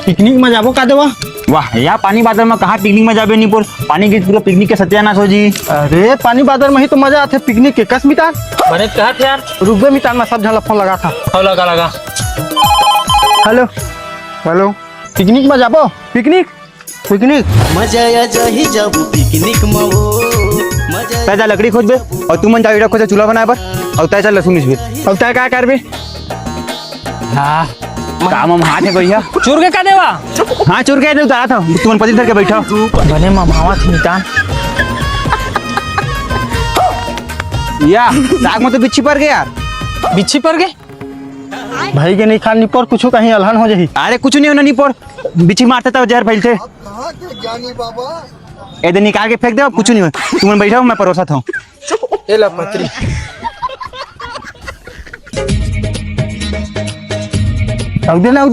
Picnic में जाबो का देवा। वाह यार पानी बादल में कहाँ पिकनिक में जाबे नहीं पोर पानी के पूरा पिकनिक के सत्यानाश हो जी। अरे पानी बादल में ही तो मजा आते पिकनिक के। कस मितान बने कहा थे यार। रुक मितान में सब झला फोन लगा था। हो लगा लगा। हेलो हेलो पिकनिक में जाबो। पिकनिक पिकनिक मजा आ जाही जब पिकनिक में हो मजा। तय जा लकड़ी खोजबे और तू मन जा इड़ा खोजे चूल्हा बनाए पर और तय चल लहसुन इसबे। अब तय क्या करबे। हाँ काम हम हाथ है बढ़िया चूर के का देवा। हाँ चोर के उतारा था तू मन पति धर के बैठा बने मामावा थे मितान। या साग में तो बिच्छी पर गया यार। बिच्छी पर गए भाई के नहीं खान पर कुछ कहीं अलहन हो जाही। अरे कुछ नहीं होना नहीं पर बिच्छी मारते था जहर फैलते इधर निकाल के फेंक दे कुछ नहीं हो तू मन बैठा मैं परोसा था। ये ला पत्री। अब देना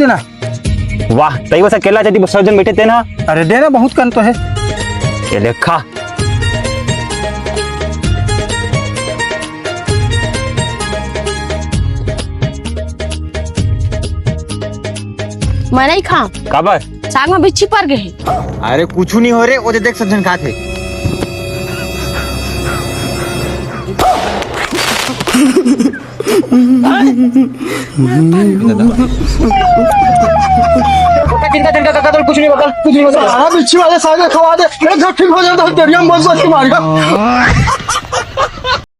वाह तई बस अकेला जब सब जन बैठे थे ना। अरे देना बहुत कन तो है। ये लेखा मैं नहीं खा काबर साग में बिच्छी पर गए। अरे कुछ नहीं हो रे वो देख सब जन खाते कुछ नहीं बकल बिच्छी वाले साग खवा दे एक ठीक हो जाता है। तेरिया मौज मारेगा।